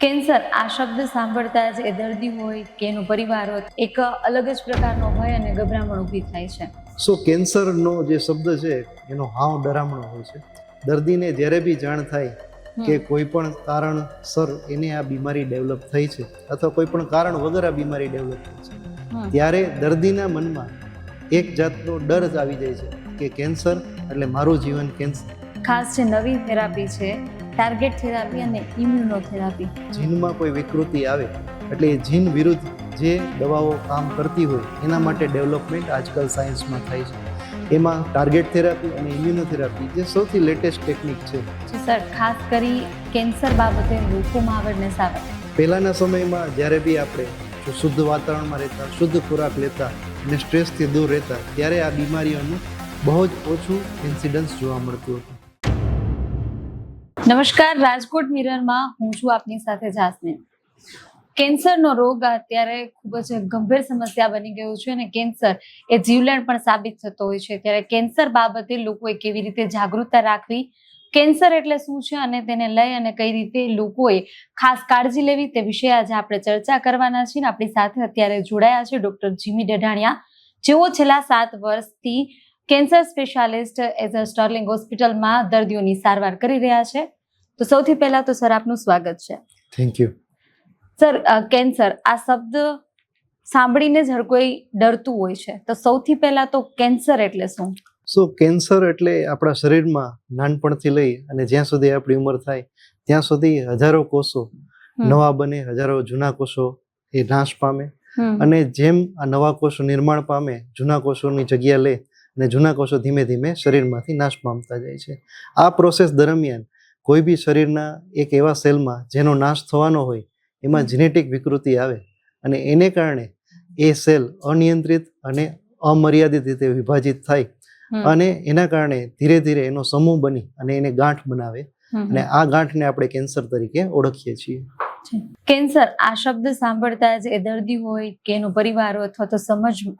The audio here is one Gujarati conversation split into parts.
કેન્સર આ શબ્દ સાંભળતા જ એ દર્દી હોય કે એનો પરિવાર હોય એક અલગ જ પ્રકારનો ભય અને ગભરામણ ઊભી થાય છે. કેન્સરનો જે શબ્દ છે એનો હાવ ડરામણો હોય છે. દર્દીને જ્યારે બી જાણ થાય કે કોઈ પણ કારણસર એને આ બીમારી ડેવલપ થઈ છે અથવા કોઈ પણ કારણ વગર આ બીમારી ડેવલપ થઈ છે, ત્યારે દર્દીના મનમાં એક જાતનો ડર જ આવી જાય છે કે કેન્સર એટલે મારું જીવન કેન્સર. ખાસ જે નવી થેરાપી છે, ટાર્ગેટ થેરાપી અને ઇમ્યુનોથેરાપી, જીનમાં કોઈ વિકૃતિ આવે એટલે એ જીન વિરુદ્ધ જે દવાઓ કામ કરતી હોય એના માટે ડેવલપમેન્ટ આજકાલ સાયન્સમાં થાય છે. એમાં ટાર્ગેટ થેરાપી અને ઇમ્યુનોથેરાપી જે સૌથી લેટેસ્ટ ટેકનિક છે. સર ખાસ કરી કેન્સર બાબતે લોકોમાં અવેરનેસ આવે. પહેલાંના સમયમાં જ્યારે બી આપણે શુદ્ધ વાતાવરણમાં રહેતા, શુદ્ધ ખોરાક લેતા અને સ્ટ્રેસથી દૂર રહેતા, ત્યારે આ બીમારીઓનું બહુ જ ઓછું ઇન્સિડન્સ જોવા મળતું હતું. નમસ્કાર, રાજકોટ મિરરમાં હું છું આપની સાથે જાસ્મીન. કેન્સરનો રોગ અત્યારે ખૂબ જ ગંભીર સમસ્યા બની ગયું છે અને કેન્સર એ જીવલેણ પણ સાબિત થતો હોય છે. ત્યારે કેન્સર બાબતે લોકોએ કેવી રીતે જાગૃતતા રાખવી, કેન્સર એટલે શું છે અને તેને લઈ અને કઈ રીતે લોકોએ ખાસ કાળજી લેવી, તે વિશે આજે આપણે ચર્ચા કરવાના છીએ. આપણી સાથે અત્યારે જોડાયા છે ડોક્ટર જીમી ડઢાણિયા, જેઓ છેલ્લા 7 વર્ષથી cancer specialist as a Sterling હોસ્પિટલમાં દર્દીઓની સારવાર કરી રહ્યા છે. તો સૌથી પહેલા તો સર આપનું સ્વાગત છે. Thank you. સર, કેન્સર આ શબ્દ સાંભળીને જ હર કોઈ ડરતું હોય છે, તો સૌથી પહેલા તો કેન્સર એટલે શું? કેન્સર એટલે આપણા શરીરમાં નાનપણથી લઈ અને જ્યાં સુધી આપણી ઉંમર થાય ત્યાં સુધી હજારો કોષો નવા બને, હજારો જૂના કોષો એ નાશ પામે અને જેમ આ નવા કોષો નિર્માણ પામે, જૂના કોષોની જગ્યા લે અને જૂના કોષો ધીમે ધીમે શરીરમાંથી નાશ પામતા જાય છે. આ પ્રોસેસ દરમિયાન કોઈ બી શરીરના એક એવા સેલમાં જેનો નાશ થવાનો હોય એમાં જીનેટિક વિકૃતિ આવે અને એને કારણે એ સેલ અનિયંત્રિત અને અમર્યાદિત રીતે વિભાજિત થાય અને એના કારણે ધીરે ધીરે એનો સમૂહ બની અને એને ગાંઠ બનાવે અને આ ગાંઠને આપણે કેન્સર તરીકે ઓળખીએ છીએ. કેન્સર આ શબ્દ સાંભળતા જ એ દર્દી હોય કે એનો પરિવાર હોય અથવા તો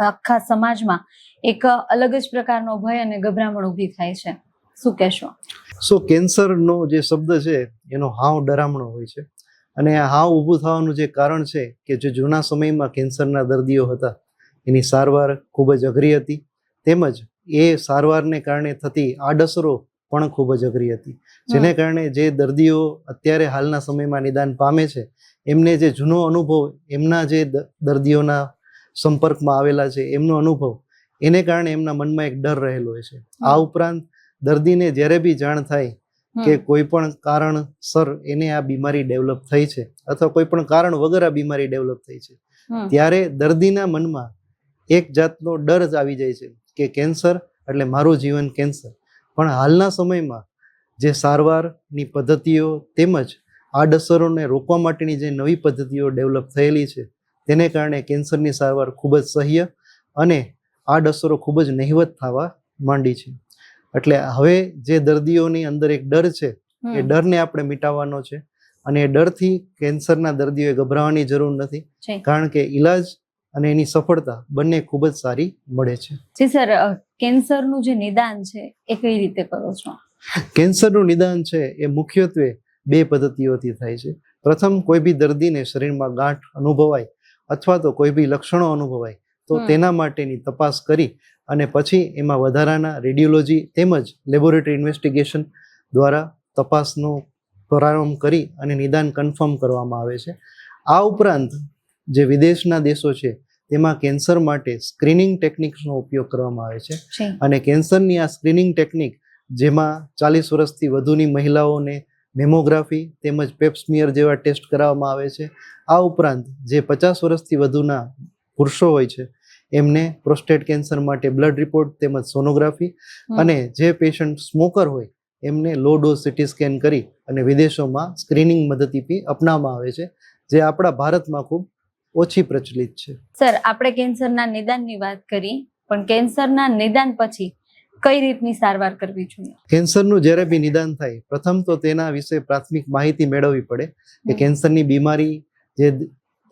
આખા સમાજમાં એક અલગ જ પ્રકારનો ભય અને ગભરામણ ઊભી થાય છે. શું કહેશો? કેન્સરનો જે શબ્દ છે એનો હાવ ડરામણો હોય છે અને આ હાવ ઊભું થવાનું જે કારણ છે કે જે જૂના સમયમાં કેન્સરના દર્દીઓ હતા એની સારવાર ખૂબ જ અઘરી હતી, તેમજ એ સારવારને કારણે થતી આડઅસરો પણ ખૂબ જ અઘરી હતી, જેને કારણે જે દર્દીઓ અત્યારે હાલના સમયમાં નિદાન પામે છે એમને જે જૂનો અનુભવ, એમના જે દર્દીઓના સંપર્કમાં આવેલા છે એમનો અનુભવ, એને કારણે એમના મનમાં એક ડર રહેલો હોય છે. આ ઉપરાંત દર્દીને જ્યારે બી જાણ થાય કે કોઈ પણ કારણસર એને આ બીમારી ડેવલપ થઈ છે અથવા કોઈ પણ કારણ વગર આ બીમારી ડેવલપ થઈ છે, ત્યારે દર્દીના મનમાં એક જાતનો ડર જ આવી જાય છે કે કેન્સર એટલે મારું જીવન કેન્સર. પણ હાલના સમયમાં જે સારવારની પદ્ધતિઓ તેમજ આડઅસરોને રોકવા માટેની જે નવી પદ્ધતિઓ ડેવલપ થયેલી છે તેને કારણે કેન્સરની સારવાર ખૂબ જ સહ્ય અને આડઅસરો ખૂબ જ નહિવત થવા માંડી છે. એટલે હવે જે દર્દીઓની અંદર એક ડર છે એ ડરને આપણે મિટાવવાનો છે અને એ ડરથી કેન્સરના દર્દીઓએ ગભરાવાની જરૂર નથી, કારણ કે ઈલાજ અને એની સફળતા બંને ખૂબ જ સારી મળે છે. જી સર, કેન્સરનું જે નિદાન છે એ કઈ રીતે કરો છો? કેન્સરનું નિદાન છે એ મુખ્યત્વે 2 પદ્ધતિઓથી થાય છે. પ્રથમ, કોઈ બી દર્દીને શરીરમાં ગાંઠ અનુભવાય અથવા તો કોઈ બી લક્ષણો અનુભવાય તો તેના માટેની તપાસ કરી અને પછી એમાં વધારાના રેડિયોલોજી તેમજ લેબોરેટરી ઇન્વેસ્ટિગેશન દ્વારા તપાસનો પ્રારંભ કરી અને નિદાન કન્ફર્મ કરવામાં આવે છે. આ ઉપરાંત જે વિદેશના દેશો છે તેમાં કેન્સર માટે સ્ક્રીનિંગ ટેકનિક્સનો ઉપયોગ કરવામાં આવે છે અને કેન્સરની આ સ્ક્રીનિંગ ટેકનિક, જેમાં 40 વર્ષથી વધુની મહિલાઓને મેમોગ્રાફી તેમજ પેપ્સમિયર જેવા ટેસ્ટ કરાવવામાં આવે છે. આ ઉપરાંત જે 50 વર્ષથી વધુના પુરુષો હોય છે એમને પ્રોસ્ટેટ કેન્સર માટે બ્લડ રિપોર્ટ તેમજ સોનોગ્રાફી, અને જે પેશન્ટ સ્મોકર હોય એમને લો ડોઝ સિટી સ્કેન કરી અને વિદેશોમાં સ્ક્રીનિંગ પદ્ધતિ અપનાવવામાં આવે છે, જે આપણા ભારતમાં ખૂબ ઓછી પ્રચલિત છે. સર, આપણે કેન્સરના નિદાનની વાત કરી, પણ કેન્સરના નિદાન પછી કઈ રીતની સારવાર કરવી જોઈએ? કેન્સરનું જ્યારે બી નિદાન થાય, પ્રથમ તો તેના વિશે પ્રાથમિક માહિતી મેળવવી પડે કે કેન્સરની બીમારી જે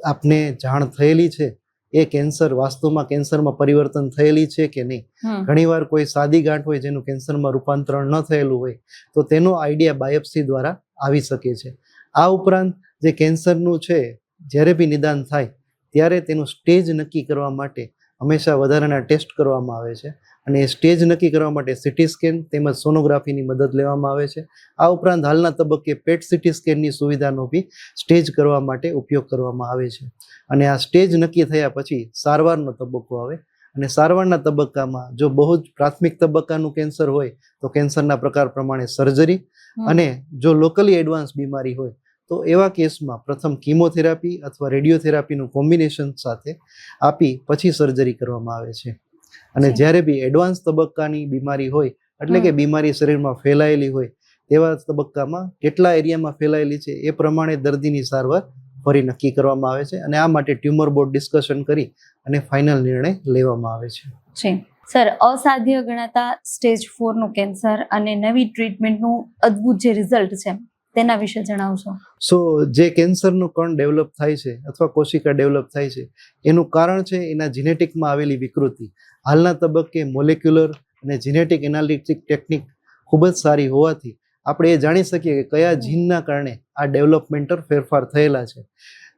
આપને જાણ થયેલી છે એ કેન્સર વાસ્તવમાં કેન્સરમાં પરિવર્તન થયેલી છે કે નહીં. ઘણીવાર કોઈ સાદી ગાંઠ હોય જેનું કેન્સરમાં રૂપાંતરણ ન થયેલું હોય તો તેનો આઈડિયા બાયોપ્સી દ્વારા આવી શકે છે. આ ઉપરાંત જે કેન્સરનું છે જ્યારે બી નિદાન થાય ત્યારે તેનું સ્ટેજ નક્કી કરવા માટે હંમેશા વધારાના ટેસ્ટ કરવામાં આવે છે અને એ સ્ટેજ નક્કી કરવા માટે સિટી સ્કેન તેમજ સોનોગ્રાફીની મદદ લેવામાં આવે છે. આ ઉપરાંત હાલના તબક્કે પેટ સિટી સ્કેનની સુવિધાનો બી સ્ટેજ કરવા માટે ઉપયોગ કરવામાં આવે છે. અને આ સ્ટેજ નક્કી થયા પછી સારવારનો તબક્કો આવે અને સારવારના તબક્કામાં જો બહુ જ પ્રાથમિક તબક્કાનું કેન્સર હોય તો કેન્સરના પ્રકાર પ્રમાણે સર્જરી, અને જો લોકલી એડવાન્સ બીમારી હોય તો એવા કેસમાં પ્રથમ કીમોથેરાપી અથવા રેડિયોથેરાપીનું કોમ્બિનેશન સાથે આપી પછી સર્જરી કરવામાં આવે છે. અને જ્યારે બી એડવાન્સ તબક્કાની બીમારી હોય એટલે કે બીમારી શરીરમાં ફેલાયેલી હોય તેવા તબક્કામાં કેટલા એરિયામાં ફેલાયેલી છે એ પ્રમાણે દર્દીની સારવાર ફરી નક્કી કરવામાં આવે છે અને આ માટે ટ્યુમર બોર્ડ ડિસ્કશન કરી અને ફાઇનલ નિર્ણય લેવામાં આવે છે. સર, અસાધ્ય ગણાતા સ્ટેજ 4 નું કેન્સર અને નવી ટ્રીટમેન્ટનું અદ્ભુત જે રિઝલ્ટ છે તેના વિશે જણાવશો? સો જે કેન્સરનું કણ ડેવલપ થાય છે અથવા કોશિકા ડેવલપ થાય છે એનું કારણ છે એના જીનેટિકમાં આવેલી વિકૃતિ. હાલના તબક્કે મોલેક્યુલર અને જીનેટિક એનાલિટિક ટેકનિક ખૂબ જ સારી હોવાથી આપણે એ જાણી શકીએ કે કયા જીનના કારણે આ ડેવલપમેન્ટલ ફેરફાર થયેલા છે.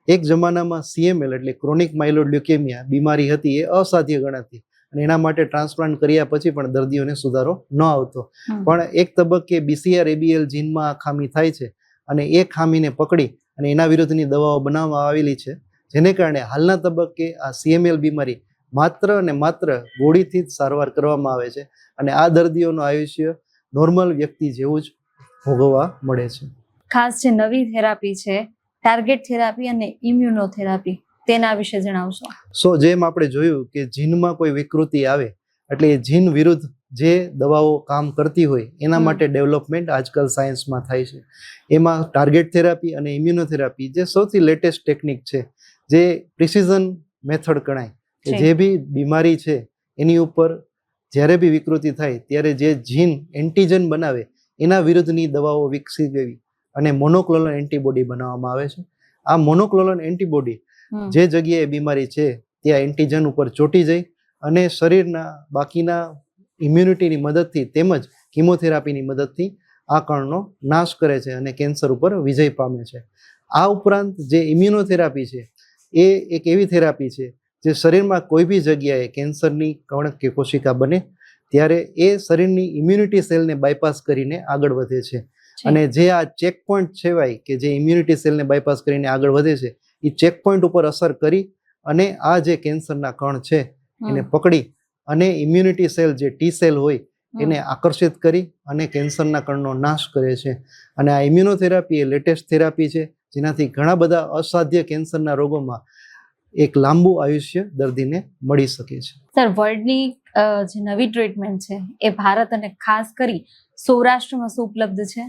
એક જમાનામાં CML એટલે ક્રોનિક માઇલોઇડ લ્યુકેમિયા બીમારી હતી, એ અસાધ્ય ગણાતી અને એના માટે ટ્રાન્સપ્લાન્ટ કર્યા પછી પણ દર્દીઓને સુધારો ન આવતો. પણ એક તબક્કે BCR-ABL જીનમાં આ ખામી થાય છે અને એ ખામીને પકડી અને એના વિરુદ્ધની દવાઓ બનાવવામાં આવેલી છે, જેને કારણે હાલના તબક્કે આ CML બીમારી માત્ર અને માત્ર ગોળીથી જ સારવાર કરવામાં આવે છે અને આ દર્દીઓનું આયુષ્ય નોર્મલ વ્યક્તિ જેવું જ ભોગવવા મળે છે. ખાસ જે નવી થેરાપી છે, ટાર્ગેટ થેરાપી અને ઇમ્યુનોથેરાપી, તેના વિશે જણાવશો? સો જેમ આપણે જોયું કે જીનમાં કોઈ વિકૃતિ આવે એટલે એ જીન વિરુદ્ધ જે દવાઓ કામ કરતી હોય એના માટે ડેવલપમેન્ટ આજકાલ સાયન્સમાં થાય છે. એમાં ટાર્ગેટ થેરાપી અને ઇમ્યુનોથેરાપી જે સૌથી લેટેસ્ટ ટેકનિક છે, જે પ્રિસિઝન મેથડ ગણાય કે જે બી બીમારી છે એની ઉપર જ્યારે બી વિકૃતિ થાય ત્યારે જે જીન એન્ટીજન બનાવે એના વિરુદ્ધની દવાઓ વિકસી ગઈ અને મોનોક્લોનલ એન્ટીબોડી બનાવવામાં આવે છે. આ મોનોક્લોનલ એન્ટીબોડી જે જગ્યાએ બીમારી છે ત્યાં એન્ટીજન ઉપર ચોંટી જાય અને શરીરના બાકીના ઇમ્યુનિટીની મદદથી તેમજ કીમોથેરાપીની મદદથી આ કણનો નાશ કરે છે અને કેન્સર ઉપર વિજય પામે છે. આ ઉપરાંત જે ઇમ્યુનોથેરાપી છે એ એક એવી થેરાપી છે જે શરીરમાં કોઈ બી જગ્યાએ કેન્સરની કણ કે કોશિકા બને ત્યારે એ શરીરની ઇમ્યુનિટી સેલને બાયપાસ કરીને આગળ વધે છે. અને જે આ ચેક પોઈન્ટ કહેવાય કે જે ઇમ્યુનિટી સેલને બાયપાસ કરીને આગળ વધે છે, એ ચેક પોઈન્ટ ઉપર અસર કરી અને આ જે કેન્સરના કણ છે એને પકડી અને ઇમ્યુનિટી સેલ જે T સેલ હોય એને આકર્ષિત કરી અને કેન્સરના કણનો નાશ કરે છે. અને આ ઇમ્યુનોથેરાપી એ લેટેસ્ટ થેરાપી છે જેનાથી ઘણા બધા અસાધ્ય કેન્સરના રોગોમાં એક લાંબુ આયુષ્ય દર્દીને મળી શકે છે. સર, વર્લ્ડની જે નવી ટ્રીટમેન્ટ છે એ ભારત અને ખાસ કરી સૌરાષ્ટ્રમાં શું ઉપલબ્ધ છે?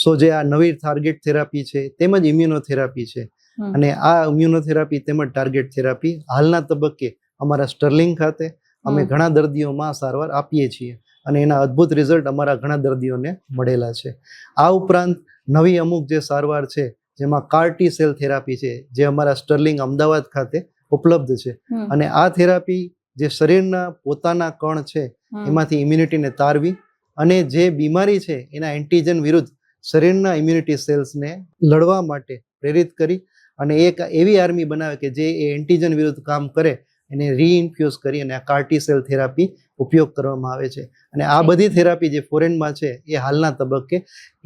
સો જે આ નવી ટાર્ગેટ થેરાપી છે તેમજ ઇમ્યુનોથેરાપી છે અને આ ઇમ્યુનોથેરાપી તેમજ ટાર્ગેટ થેરાપી હાલના તબક્કે અમારા સ્ટર્લિંગ ખાતે અમે ઘણા દર્દીઓમાં સારવાર આપીએ છીએ અને એના અદ્ભુત રિઝલ્ટ અમારા ઘણા દર્દીઓને મળેલા છે. આ ઉપરાંત નવી અમુક જે સારવાર છે જેમાં CAR-T સેલ થેરાપી છે જે અમારા સ્ટર્લિંગ અમદાવાદ ખાતે ઉપલબ્ધ છે અને આ થેરાપી જે શરીરના પોતાના કણ છે એમાંથી ઇમ્યુનિટીને તારવી અને જે બીમારી છે એના એન્ટીજન વિરુદ્ધ શરીરના ઇમ્યુનિટી સેલ્સને લડવા માટે પ્રેરિત કરી અને એક એવી આર્મી બનાવે કે જે એ એન્ટીજન વિરુદ્ધ કામ કરે એને રીઇન્ફ્યુઝ કરી અને આ CAR-T સેલ થેરાપી ઉપયોગ કરવામાં આવે છે. અને આ બધી થેરાપી જે ફોરેનમાં છે એ હાલના તબક્કે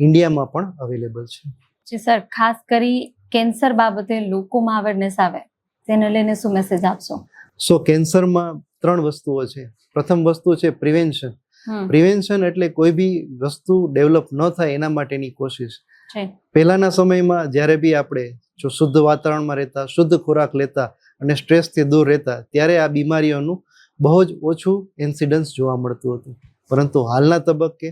ઇન્ડિયામાં પણ અવેલેબલ છે. જી સર, ખાસ કરી કેન્સર બાબતે લોકોમાં અવેરનેસ આવે તેને લઈને શું મેસેજ આપશો? સો કેન્સરમાં 3 વસ્તુઓ છે. પ્રથમ વસ્તુ છે પ્રિવેન્શન. પ્રિવેન્શન એટલે કોઈ બી વસ્તુ ડેવલપ ન થાય એના માટેની કોશિશ. પહેલાના સમયમાં જ્યારે બી આપણે જો શુદ્ધ વાતાવરણમાં રહેતા, શુદ્ધ ખોરાક લેતા અને સ્ટ્રેસથી દૂર રહેતા ત્યારે આ બીમારીઓનું બહુ જ ઓછું ઇન્સિડન્સ જોવા મળતું હતું. પરંતુ હાલના તબક્કે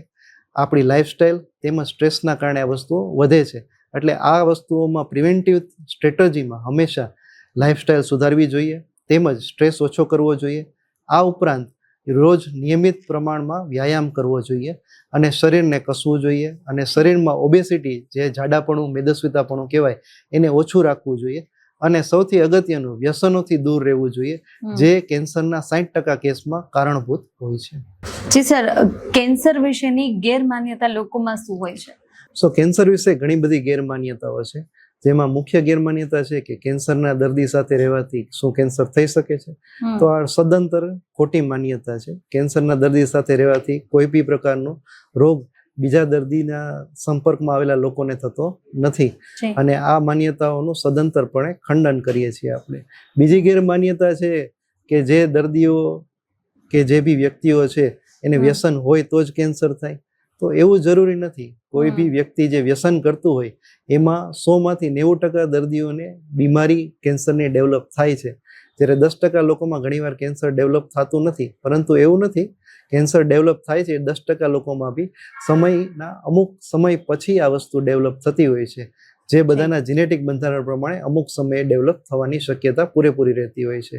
આપણી લાઈફસ્ટાઈલ તેમજ સ્ટ્રેસના કારણે આ વસ્તુઓ વધે છે. એટલે આ વસ્તુઓમાં પ્રિવેન્ટિવ સ્ટ્રેટેજીમાં હંમેશા લાઈફસ્ટાઈલ સુધારવી જોઈએ તેમજ સ્ટ્રેસ ઓછો કરવો જોઈએ. આ ઉપરાંત રોજ નિયમિત પ્રમાણમાં વ્યાયામ કરવો જોઈએ અને શરીરને કસવું જોઈએ અને શરીરમાં ઓબેસિટી જે જાડાપણું, મેદસ્વીતાપણું કહેવાય એને ઓછું રાખવું જોઈએ અને સૌથી અગત્યનું વ્યસનોથી દૂર રહેવું જોઈએ જે કેન્સરના 60% કેસમાં કારણભૂત હોય છે. જી સર, કેન્સર વિશેની ગેરમાન્યતા લોકોમાં શું હોય છે? સો કેન્સર વિશે ઘણી બધી ગેરમાન્યતાઓ છે, જેમાં મુખ્ય ગેરમાન્યતા છે કે કેન્સરના દર્દી સાથે રહેવાથી શું કેન્સર થઈ શકે છે? તો આ સદંતર ખોટી માન્યતા છે. કેન્સરના દર્દી સાથે રહેવાથી કોઈ બી પ્રકારનો રોગ બીજા દર્દીના સંપર્કમાં આવેલા લોકોને થતો નથી, અને આ માન્યતાઓનું સદંતરપણે ખંડન કરીએ છીએ આપણે. બીજી ગેરમાન્યતા છે કે જે દર્દીઓ કે જે બી વ્યક્તિઓ છે એને વ્યસન હોય તો જ કેન્સર થાય. તો એવું જરૂરી નથી. કોઈ બી વ્યક્તિ જે વ્યસન કરતું હોય એમાં 100માંથી 90% દર્દીઓને બીમારી કેન્સરની ડેવલપ થાય છે, જ્યારે 10% લોકોમાં ઘણીવાર કેન્સર ડેવલપ થતું નથી. પરંતુ એવું નથી, કેન્સર ડેવલપ થાય છે 10% લોકોમાં બી સમયના અમુક સમય પછી આ વસ્તુ ડેવલપ થતી હોય છે, જે બધાના જીનેટિક બંધારણ પ્રમાણે અમુક સમયે ડેવલપ થવાની શક્યતા પૂરેપૂરી રહેતી હોય છે.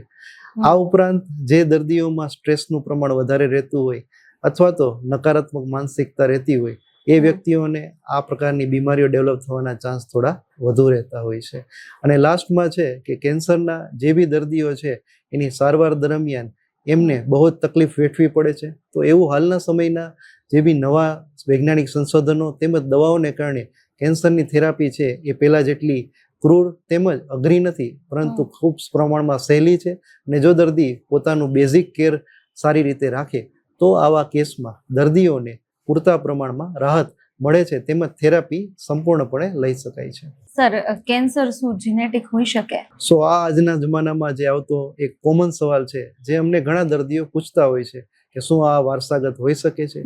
આ ઉપરાંત જે દર્દીઓમાં સ્ટ્રેસનું પ્રમાણ વધારે રહેતું હોય અથવા તો નકારાત્મક માનસિકતા રહેતી હોય એ વ્યક્તિઓને આ પ્રકારની બીમારીઓ ડેવલપ થવાના ચાન્સ થોડા વધુ રહેતા હોય છે. અને લાસ્ટમાં છે કે કેન્સરના જે બી દર્દીઓ છે એની સારવાર દરમિયાન એમને બહુ જ તકલીફ વેઠવી પડે છે. તો એવું હાલના સમયના જે બી નવા વૈજ્ઞાનિક સંશોધનો તેમજ દવાઓને કારણે કેન્સરની થેરાપી છે એ પહેલાં જેટલી ક્રૂર તેમજ અઘરી નથી, પરંતુ ખૂબ પ્રમાણમાં સહેલી છે. અને જો દર્દી પોતાનું બેઝિક કેર સારી રીતે રાખે તો આવા કેસમાં દર્દીઓને પૂરતા પ્રમાણમાં રાહત મળે છે, તેમજ થેરાપી સંપૂર્ણપણે લઈ શકાય છે. સર, કેન્સર શું જીનેટિક હોઈ શકે? સો આ આજના જમાનામાં જે આવતો એક કોમન સવાલ છે, જે અમને ઘણા દર્દીઓ પૂછતા હોય છે કે શું આ વારસાગત હોઈ શકે છે?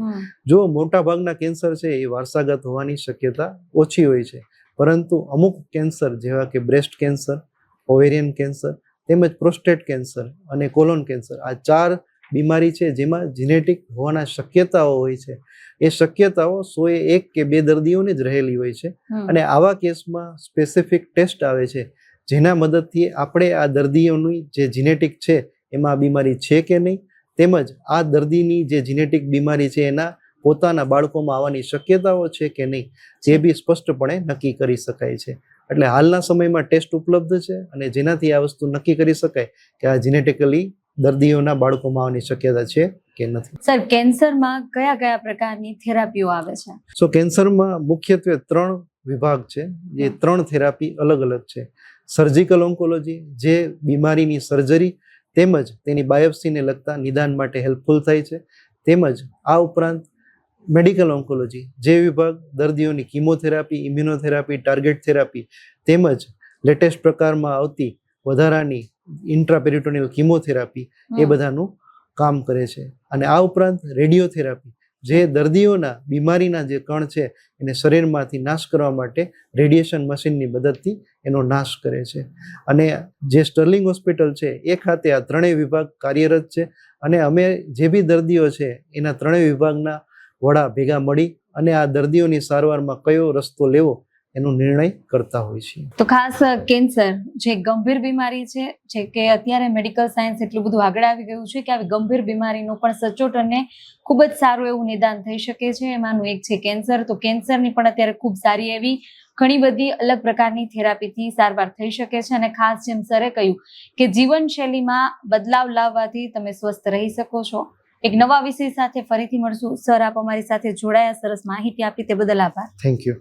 જો મોટા ભાગના કેન્સર છે એ વારસાગત હોવાની શક્યતા ઓછી હોય છે, પરંતુ અમુક કેન્સર જેવા કે બ્રેસ્ટ કેન્સર, ઓવેરિયન કેન્સર, તેમજ પ્રોસ્ટેટ કેન્સર અને કોલોન કેન્સર, આ 4 બીમારી છે જેમાં જીનેટિક હોવાના શક્યતાઓ હોય છે. એ શક્યતાઓ 100 કે 2 દર્દીઓને જ રહેલી હોય છે. અને આવા કેસમાં સ્પેસિફિક ટેસ્ટ આવે છે, જેના મદદથી આપણે આ દર્દીઓની જે જીનેટિક છે એમાં આ બીમારી છે કે નહીં, તેમજ આ દર્દીની જે જીનેટિક બીમારી છે એના પોતાના બાળકોમાં આવવાની શક્યતાઓ છે કે નહીં, જે બી સ્પષ્ટપણે નક્કી કરી શકાય છે. એટલે હાલના સમયમાં ટેસ્ટ ઉપલબ્ધ છે અને જેનાથી આ વસ્તુ નક્કી કરી શકાય કે આ જીનેટિકલી દર્દીઓના બાળકોમાં આવવાની શક્યતા છે કે નથી. સર, કેન્સરમાં કયા કયા પ્રકારની થેરાપીઓ આવે છે? સો કેન્સરમાં મુખ્યત્વે 3 વિભાગ છે, જે 3 થેરાપી અલગ અલગ છે. સર્જિકલ ઓન્કોલોજી, જે બીમારીની સર્જરી તેમજ તેની બાયોપ્સીને લગતા નિદાન માટે હેલ્પફુલ થાય છે. તેમજ આ ઉપરાંત મેડિકલ ઓન્કોલોજી, જે વિભાગ દર્દીઓની કિમોથેરાપી, ઇમ્યુનોથેરાપી, ટાર્ગેટ થેરાપી તેમજ લેટેસ્ટ પ્રકારમાં આવતી વધારાની ઇન્ટ્રાપેરિટોનિયલ કિમોથેરાપી એ બધાનું કામ કરે છે. અને આ ઉપરાંત રેડિયોથેરાપી, જે દર્દીઓના બીમારીના જે કણ છે એને શરીરમાંથી નાશ કરવા માટે રેડિયેશન મશીનની મદદથી એનો નાશ કરે છે. અને જે સ્ટર્લિંગ હોસ્પિટલ છે એ ખાતે આ 3 વિભાગ કાર્યરત છે. અને અમે જે બી દર્દીઓ છે એના 3 વિભાગના વડા ભેગા મળી અને આ દર્દીઓની સારવારમાં કયો રસ્તો લેવો એનો નિર્ણય કરતા હોય છે. તો ખાસ કેન્સર જે ગંભીર બીમારી છે, જે કે અત્યારે મેડિકલ સાયન્સ એટલું બધું આગળ આવી ગયું છે કે આવી ગંભીર બીમારીનું પણ સચોટ અને ખૂબ જ સારું એવું નિદાન થઈ શકે છે. એમાંનું એક છે કેન્સર. તો કેન્સરની પણ અત્યારે ખૂબ સારી એવી ઘણી બધી અલગ પ્રકારની થેરાપીથી સારવાર થઈ શકે છે. અને ખાસ જેમ સરે કહ્યું કે જીવનશૈલીમાં બદલાવ લાવવાથી તમે સ્વસ્થ રહી શકો છો. એક નવા વિષય સાથે ફરીથી મળશું. સર, આપ અમારી સાથે જોડાયા, સરસ માહિતી આપી તે બદલ આભાર. Thank you.